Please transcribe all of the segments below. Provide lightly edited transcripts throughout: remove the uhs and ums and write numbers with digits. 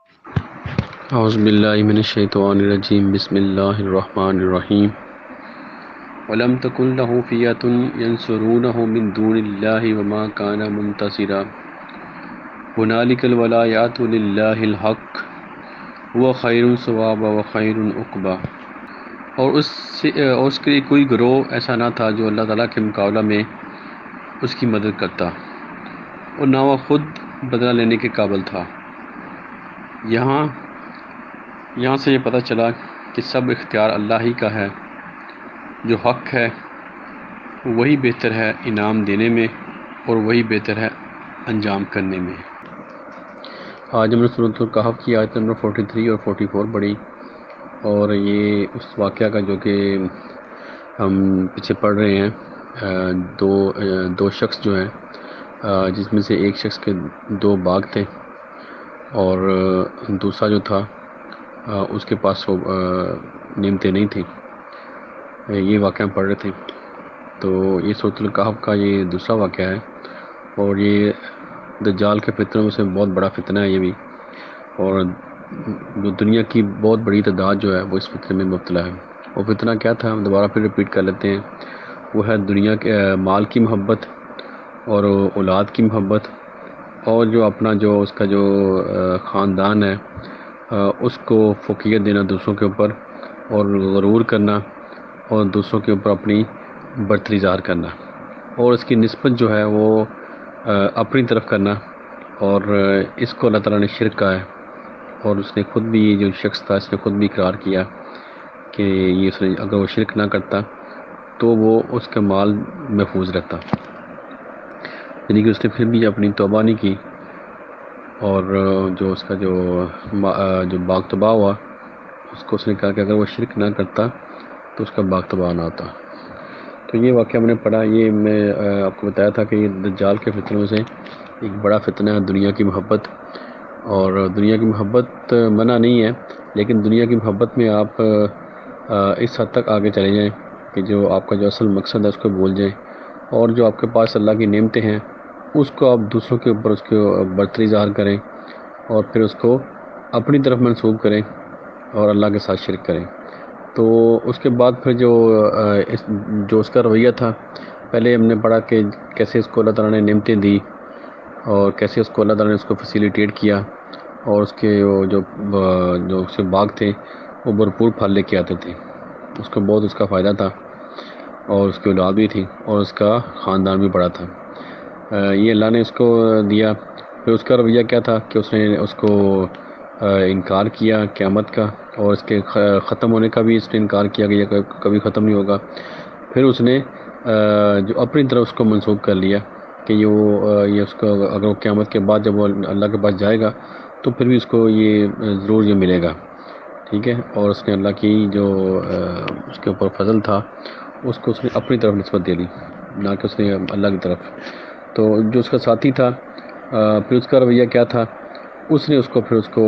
اعوذ باللہ من الشیطان الرجیم بسم اللہ الرحمن الرحیم ولم تکن له فئۃ ینصرونہ من دون اللہ وما کان منتصرا هنالک الولایات للہ الحق هو خیر ثوابا وخیر عقبا۔ اور اس کے لیے کوئی گروہ ایسا نہ تھا جو اللہ تعالیٰ کے مقابلہ میں اس کی مدد کرتا، اور نہ وہ خود بدلہ لینے کے قابل تھا۔ یہاں سے یہ پتہ چلا کہ سب اختیار اللہ ہی کا ہے، جو حق ہے وہی بہتر ہے انعام دینے میں، اور وہی بہتر ہے انجام کرنے میں۔ آج ہم نے سورۃ الکہف کی آیت نمبر 43 اور 44 پڑھی، اور یہ اس واقعہ کا جو کہ ہم پیچھے پڑھ رہے ہیں، دو شخص جو ہیں، جس میں سے ایک شخص کے 2 باغ تھے، اور دوسرا جو تھا اس کے پاس نعمتیں نہیں تھیں۔ یہ واقعہ ہم پڑھ رہے تھے، تو یہ سورۃ الکہف کا یہ دوسرا واقعہ ہے، اور یہ دجال کے فتنوں میں سے بہت بڑا فتنہ ہے یہ بھی، اور جو دنیا کی بہت بڑی تعداد جو ہے وہ اس فتنے میں مبتلا ہے۔ وہ فتنہ کیا تھا، ہم دوبارہ پھر رپیٹ کر لیتے ہیں۔ وہ ہے دنیا کے مال کی محبت، اور اولاد کی محبت، اور جو اپنا جو اس کا جو خاندان ہے اس کو فوقیت دینا دوسروں کے اوپر، اور غرور کرنا، اور دوسروں کے اوپر اپنی برتری ظاہر کرنا، اور اس کی نسبت جو ہے وہ اپنی طرف کرنا، اور اس کو اللہ تعالیٰ نے شرک کہا ہے، اور اس نے خود بھی، یہ جو شخص تھا اس نے خود بھی اقرار کیا کہ یہ اگر وہ شرک نہ کرتا تو وہ اس کا مال محفوظ رہتا، یعنی کہ اس نے پھر بھی اپنی توبہ نہیں کی، اور جو اس کا جو باغ تباہ ہوا، اس کو اس نے کہا کہ اگر وہ شرک نہ کرتا تو اس کا باغ تباہ نہ ہوتا۔ تو یہ واقعہ میں نے پڑھا، یہ میں آپ کو بتایا تھا کہ یہ دجال کے فتنوں میں سے ایک بڑا فتنہ ہے دنیا کی محبت، اور دنیا کی محبت منع نہیں ہے، لیکن دنیا کی محبت میں آپ اس حد تک آگے چلے جائیں کہ جو آپ کا جو اصل مقصد ہے اس کو بھول جائیں، اور جو آپ کے پاس اللہ کی نعمتیں ہیں اس کو آپ دوسروں کے اوپر اس کے برتری ظاہر کریں، اور پھر اس کو اپنی طرف منسوب کریں اور اللہ کے ساتھ شرک کریں۔ تو اس کے بعد پھر جو اس کا رویہ تھا، پہلے ہم نے پڑھا کہ کیسے اس کو اللہ تعالیٰ نے نعمتیں دی، اور کیسے اس کو اللہ تعالیٰ نے اس کو فیسیلیٹیٹ کیا، اور اس کے جو اس کے باغ تھے وہ بھرپور پھل لے کے آتے تھے، اس کو بہت اس کا فائدہ تھا، اور اس کی اولاد بھی تھی، اور اس کا خاندان بھی بڑا تھا۔ یہ اللہ نے اس کو دیا۔ پھر اس کا رویہ کیا تھا کہ اس نے اس کو انکار کیا قیامت کا، اور اس کے ختم ہونے کا بھی اس نے انکار کیا کہ یہ کبھی ختم نہیں ہوگا۔ پھر اس نے جو اپنی طرف اس کو منسوخ کر لیا کہ یہ اس کو اگر وہ قیامت کے بعد جب وہ اللہ کے پاس جائے گا تو پھر بھی اس کو یہ ضرور یہ ملے گا، ٹھیک ہے۔ اور اس نے اللہ کی جو اس کے اوپر فضل تھا اس کو اس نے اپنی طرف نسبت دے دی، نہ کہ اس نے اللہ کی طرف۔ تو جو اس کا ساتھی تھا، پھر اس کا رویہ کیا تھا، اس نے پھر اس کو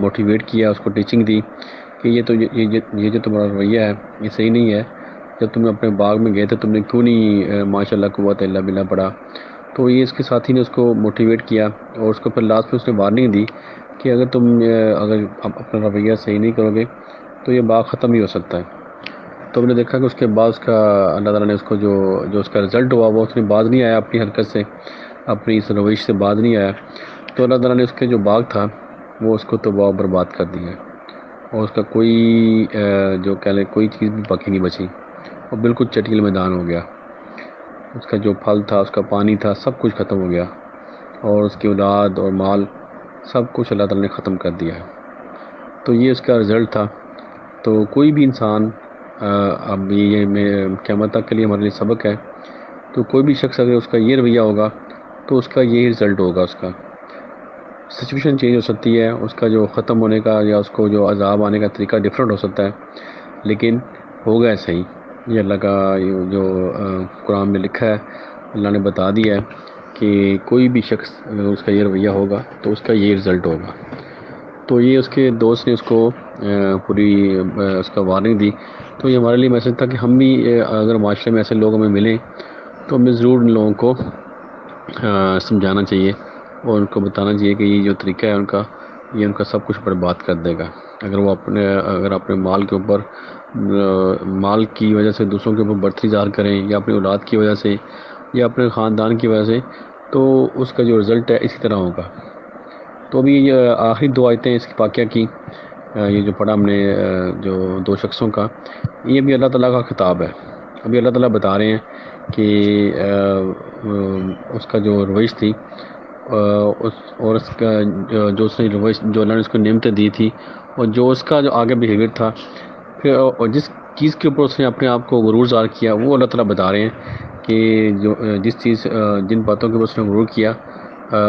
موٹیویٹ کیا، اس کو ٹیچنگ دی کہ یہ جو تمہارا رویہ ہے یہ صحیح نہیں ہے، جب تم اپنے باغ میں گئے تھے تم نے کیوں نہیں ماشاء اللہ قوت الا باللہ پڑھا۔ تو یہ اس کے ساتھی نے اس کو موٹیویٹ کیا، اور اس کو پھر لاسٹ میں اس نے وارننگ دی کہ اگر تم اپنا رویہ صحیح نہیں کرو گے تو یہ باغ ختم ہی ہو سکتا ہے۔ تو ہم نے دیکھا کہ اس کے بعد اس کا اللہ تعالیٰ نے اس کو جو اس کا رزلٹ ہوا وہ اس میں باز نہیں آیا، اپنی حرکت سے، اپنی اس روش سے باز نہیں آیا، تو اللہ تعالیٰ نے اس کے جو باغ تھا وہ اس کو تباہ و برباد کر دیا، اور اس کا کوئی جو کہہ لیں کوئی چیز بھی باقی نہیں بچی، اور بالکل چٹیل میدان ہو گیا۔ اس کا جو پھل تھا، اس کا پانی تھا، سب کچھ ختم ہو گیا، اور اس کی اولاد اور مال سب کچھ اللہ تعالیٰ نے ختم کر دیا ہے۔ تو یہ اس کا رزلٹ تھا۔ تو کوئی بھی انسان اب یہ قیامت تک کے لیے ہمارے لیے سبق ہے، تو کوئی بھی شخص اگر اس کا یہ رویہ ہوگا تو اس کا یہی رزلٹ ہوگا، اس کا سچویشن چینج ہو سکتی ہے، اس کا جو ختم ہونے کا یا اس کو جو عذاب آنے کا طریقہ ڈفرینٹ ہو سکتا ہے، لیکن ہوگا ایسا ہی۔ یہ اللہ کا جو قرآن میں لکھا ہے، اللہ نے بتا دیا ہے کہ کوئی بھی شخص اگر اس کا یہ رویہ ہوگا تو اس کا یہ رزلٹ ہوگا۔ تو یہ اس کے دوست نے اس کو پوری اس کا وارننگ دی۔ تو یہ ہمارے لیے میسج تھا کہ ہم بھی اگر معاشرے میں ایسے لوگ ہمیں ملیں تو ہمیں ضرور ان لوگوں کو سمجھانا چاہیے، اور ان کو بتانا چاہیے کہ یہ جو طریقہ ہے ان کا یہ ان کا سب کچھ برباد کر دے گا۔ اگر اپنے مال کے اوپر مال کی وجہ سے دوسروں کے اوپر برتری ظاہر کریں، یا اپنی اولاد کی وجہ سے، یا اپنے خاندان کی وجہ سے، تو اس کا جو رزلٹ ہے اسی طرح ہوگا۔ تو ابھی یہ آخری دو آیتیں اس کی واقعہ کی، یہ جو پڑھا ہم نے جو دو شخصوں کا، یہ بھی اللہ تعالیٰ کا خطاب ہے۔ ابھی اللہ تعالیٰ بتا رہے ہیں کہ اس کا جو روش تھی، اور اس کا جو اس نے روش، جو اللہ نے اس کو نعمتیں دی تھی، اور جو اس کا جو آگے بیہیویئر تھا، پھر اور جس چیز کے اوپر اس نے اپنے آپ کو غرور ظاہر کیا، وہ اللہ تعالیٰ بتا رہے ہیں کہ جن باتوں کے اوپر اس نے غرور کیا،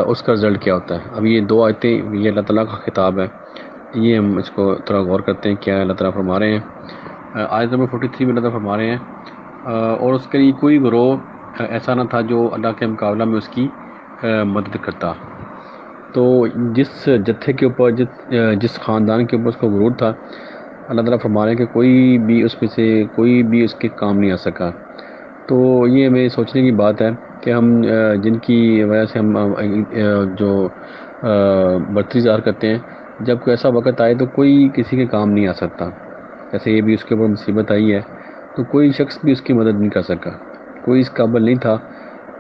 اس کا رزلٹ کیا ہوتا ہے۔ اب یہ دو آیتیں، یہ اللہ تعالیٰ کا خطاب ہے، یہ ہم اس کو تھوڑا غور کرتے ہیں کیا اللہ تعالیٰ فرما رہے ہیں۔ آیت نمبر 43 میں اللہ تعالیٰ فرما رہے ہیں، اور اس کے لیے کوئی گروہ ایسا نہ تھا جو اللہ کے مقابلہ میں اس کی مدد کرتا۔ تو جس جتھے کے اوپر، جس خاندان کے اوپر اس کو غرور تھا، اللہ تعالیٰ فرما رہے ہیں کہ کوئی بھی اس میں سے کوئی بھی اس کے کام نہیں آ سکا۔ تو یہ ہمیں سوچنے کی بات ہے کہ ہم جن کی وجہ سے ہم جو برتری ظاہر کرتے ہیں، جب کوئی ایسا وقت آئے تو کوئی کسی کے کام نہیں آ سکتا۔ جیسے یہ بھی اس کے اوپر مصیبت آئی ہے، تو کوئی شخص بھی اس کی مدد نہیں کر سکا، کوئی اس قابل نہیں تھا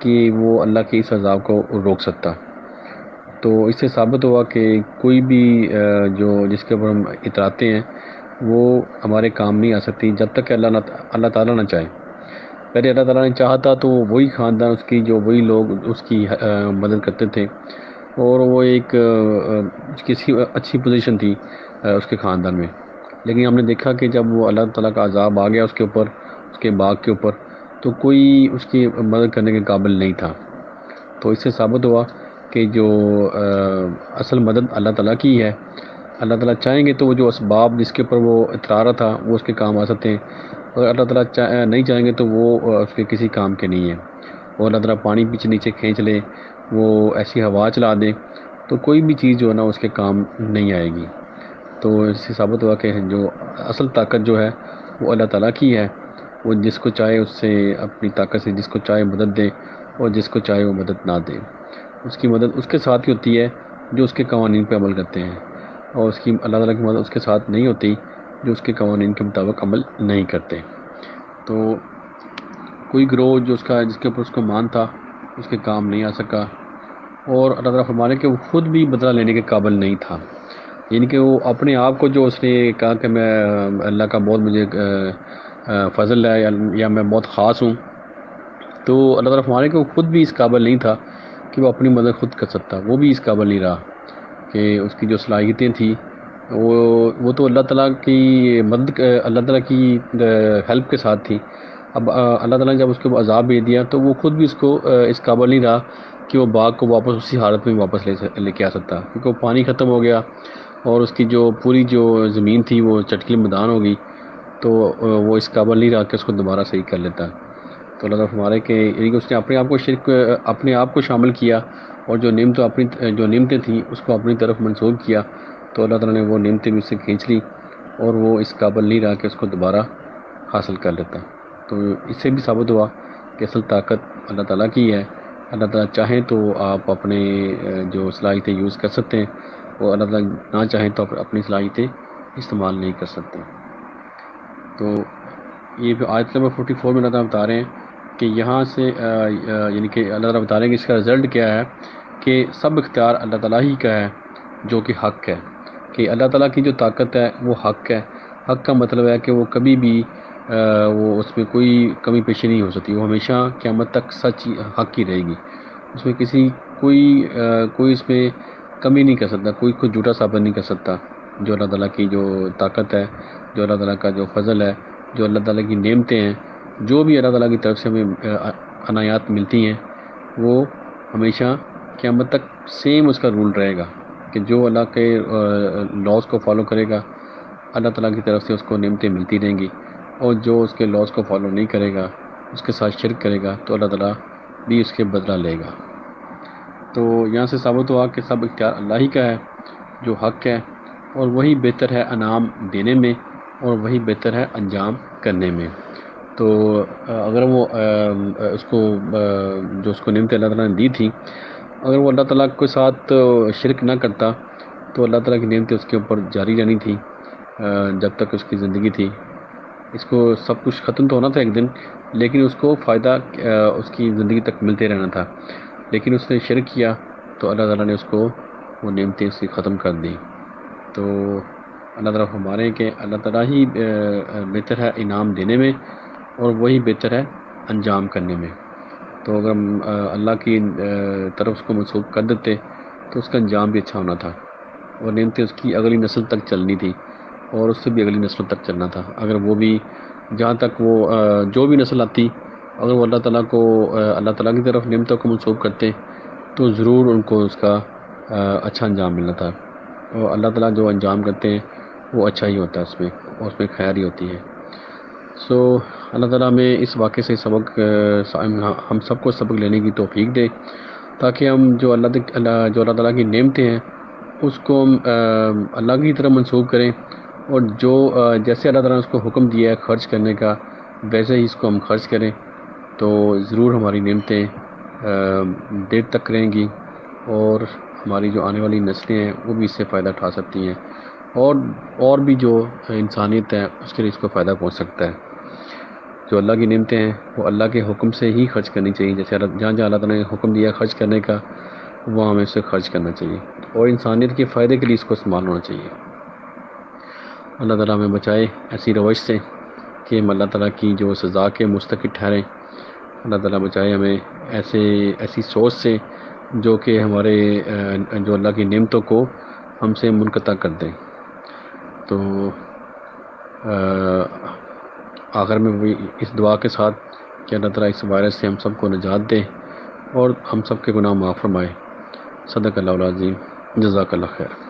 کہ وہ اللہ کے اس عذاب کو روک سکتا۔ تو اس سے ثابت ہوا کہ کوئی بھی جس کے اوپر ہم اتراتے ہیں، وہ ہمارے کام نہیں آ سکتی جب تک کہ اللہ تعالیٰ نہ چاہے۔ پہلے اللہ تعالیٰ نے چاہا تھا تو وہی خاندان اس کی، جو وہی لوگ اس کی مدد کرتے تھے، اور وہ ایک کسی اچھی پوزیشن تھی اس کے خاندان میں۔ لیکن ہم نے دیکھا کہ جب وہ اللہ تعالیٰ کا عذاب آ گیا اس کے اوپر، اس کے باغ کے اوپر، تو کوئی اس کی مدد کرنے کے قابل نہیں تھا۔ تو اس سے ثابت ہوا کہ جو اصل مدد اللہ تعالیٰ کی ہے۔ اللہ تعالیٰ چاہیں گے تو وہ جو اسباب جس کے اوپر وہ اترا رہا تھا وہ اس کے کام آ سکتے ہیں، اور اللہ تعالیٰ نہیں چاہیں گے تو وہ اس کے کسی کام کے نہیں ہیں۔ اور اللہ تعالیٰ پانی پیچھے نیچے کھینچ لے، وہ ایسی ہوا چلا دیں، تو کوئی بھی چیز جو ہے نا اس کے کام نہیں آئے گی۔ تو اس سے ثابت ہوا کہ جو اصل طاقت جو ہے وہ اللہ تعالیٰ کی ہے۔ وہ جس کو چاہے اس سے اپنی طاقت سے جس کو چاہے مدد دے، اور جس کو چاہے وہ مدد نہ دے۔ اس کی مدد اس کے ساتھ ہی ہوتی ہے جو اس کے قوانین پہ عمل کرتے ہیں، اور اللہ تعالیٰ کی مدد اس کے ساتھ نہیں ہوتی جو اس کے قوانین کے مطابق عمل نہیں کرتے۔ تو کوئی گروہ جس کے اوپر اس کو مان تھا، اس کے کام نہیں آ سکا، اور اللہ تعالیٰ فرمانے کہ وہ خود بھی بدلہ لینے کے قابل نہیں تھا۔ یعنی کہ وہ اپنے آپ کو، جو اس نے کہا کہ میں اللہ کا بہت مجھے فضل ہے، یا میں بہت خاص ہوں، تو اللہ تعالیٰ فرمانے کہ وہ خود بھی اس قابل نہیں تھا کہ وہ اپنی مدد خود کر سکتا۔ وہ بھی اس قابل نہیں رہا کہ اس کی جو صلاحیتیں تھیں وہ تو اللہ تعالیٰ کی مدد، اللہ تعالیٰ کی ہیلپ کے ساتھ تھی۔ اب اللہ تعالیٰ نے جب اس کو عذاب بھیج دیا تو وہ خود بھی اس قابل نہیں رہا کہ وہ باغ کو واپس اسی حالت میں واپس لے کے آ سکتا، کیونکہ وہ پانی ختم ہو گیا، اور اس کی جو پوری جو زمین تھی وہ چٹکی میدان ہو گئی، تو وہ اس قابل نہیں رہا کہ اس کو دوبارہ صحیح کر لیتا۔ تو اللہ تعالیٰ فرما رہے کہ یعنی کہ اس نے اپنے آپ کو شامل کیا، اور جو نعمتیں تھیں اس کو اپنی طرف منسوب کیا، تو اللہ تعالیٰ نے وہ نعمتیں بھی اس سے کھینچ لی، اور وہ اس قابل نہیں رہا کہ اس کو دوبارہ حاصل کر لیتا۔ تو اس سے بھی ثابت ہوا کہ اصل طاقت اللہ تعالیٰ کی ہے۔ اللہ تعالیٰ چاہیں تو آپ اپنے جو صلاحیتیں یوز کر سکتے ہیں، اور اللہ تعالیٰ نہ چاہیں تو اپنی صلاحیتیں استعمال نہیں کر سکتے۔ تو یہ آیت نمبر 44 میں اللہ تعالیٰ بتا رہے ہیں کہ یہاں سے یعنی کہ اللہ تعالیٰ بتا رہے ہیں کہ اس کا رزلٹ کیا ہے، کہ سب اختیار اللہ تعالیٰ ہی کا ہے جو کہ حق ہے۔ کہ اللہ تعالیٰ کی جو طاقت ہے وہ حق ہے۔ حق کا مطلب ہے کہ وہ کبھی بھی وہ اس میں کوئی کمی پیشی نہیں ہو سکتی، وہ ہمیشہ قیامت تک سچ حق ہی رہے گی۔ اس میں کوئی اس میں کمی نہیں کر سکتا، کوئی جھوٹا ثابت نہیں کر سکتا۔ جو اللہ تعالیٰ کی جو طاقت ہے، جو اللہ تعالیٰ کا جو فضل ہے، جو اللہ تعالیٰ کی نعمتیں ہیں، جو بھی اللہ تعالیٰ کی طرف سے ہمیں عنایات ملتی ہیں، وہ ہمیشہ قیامت تک سیم اس کا رول رہے گا کہ جو اللہ کے لاز کو فالو کرے گا، اللہ تعالیٰ کی طرف سے اس کو نعمتیں ملتی رہیں گی، اور جو اس کے لاز کو فالو نہیں کرے گا، اس کے ساتھ شرک کرے گا، تو اللہ تعالیٰ بھی اس کے بدلہ لے گا۔ تو یہاں سے ثابت ہوا کہ سب اختیار اللہ ہی کا ہے جو حق ہے، اور وہی بہتر ہے انعام دینے میں، اور وہی بہتر ہے انجام کرنے میں۔ تو اگر وہ اس کو نعمت اللہ تعالیٰ نے دی تھی، اگر وہ اللہ تعالیٰ کے ساتھ شرک نہ کرتا، تو اللہ تعالیٰ کی نعمتیں اس کے اوپر جاری رہنی تھی جب تک اس کی زندگی تھی. اس کو سب کچھ ختم تو ہونا تھا ایک دن، لیکن اس کو فائدہ اس کی زندگی تک ملتے رہنا تھا. لیکن اس نے شرک کیا تو اللہ تعالیٰ نے اس کو وہ نعمتیں اس کی ختم کر دیں. تو اللہ تعالیٰ ہمارے کہ اللہ تعالیٰ ہی بہتر ہے انعام دینے میں، اور وہی بہتر ہے انجام کرنے میں. تو اگر ہم اللہ کی طرف اس کو منسوخ کر دیتے تو اس کا انجام بھی اچھا ہونا تھا، اور نعمتیں اس کی اگلی نسل تک چلنی تھی، اور اس سے بھی اگلی نسل تک چلنا تھا. اگر وہ بھی جہاں تک وہ جو بھی نسل آتی، اگر وہ اللہ تعالیٰ کو اللہ تعالیٰ کی طرف نعمتوں کو منسوخ کرتے تو ضرور ان کو اس کا اچھا انجام ملنا تھا. اور اللہ تعالیٰ جو انجام کرتے ہیں وہ اچھا ہی ہوتا ہے، اس میں اور اس میں خیر ہی ہوتی ہے. سو اللہ تعالیٰ ہمیں اس واقعے سے سبق ہم سب کو سبق لینے کی توفیق دے، تاکہ ہم جو اللہ تعالیٰ کی نعمتیں ہیں اس کو ہم اللہ کی طرف منسوخ کریں، اور جو جیسے اللہ تعالیٰ نے اس کو حکم دیا ہے خرچ کرنے کا، ویسے ہی اس کو ہم خرچ کریں. تو ضرور ہماری نعمتیں دیر تک رہیں گی، اور ہماری جو آنے والی نسلیں ہیں وہ بھی اس سے فائدہ اٹھا سکتی ہیں، اور بھی جو انسانیت ہے اس کے لیے اس کو فائدہ پہنچ سکتا ہے. جو اللہ کی نعمتیں ہیں وہ اللہ کے حکم سے ہی خرچ کرنی چاہیے. جیسے جہاں جہاں اللہ تعالیٰ نے حکم دیا خرچ کرنے کا، وہاں ہمیں اسے خرچ کرنا چاہیے، اور انسانیت کے فائدے کے لیے اس کو استعمال ہونا چاہیے. اللہ تعالیٰ ہمیں بچائے ایسی روش سے کہ ہم اللہ تعالیٰ کی جو سزا کے مستحق ٹھہریں. اللہ تعالیٰ بچائے ہمیں ایسی سوچ سے جو کہ ہمارے جو اللہ کی نعمتوں کو ہم سے منقطع کر دیں. تو آخر میں وہی اس دعا کے ساتھ کہ اللہ تعالیٰ اس وائرس سے ہم سب کو نجات دے اور ہم سب کے گناہ معاف فرمائے. صدق اللہ العظیم. جزاک اللہ خیر.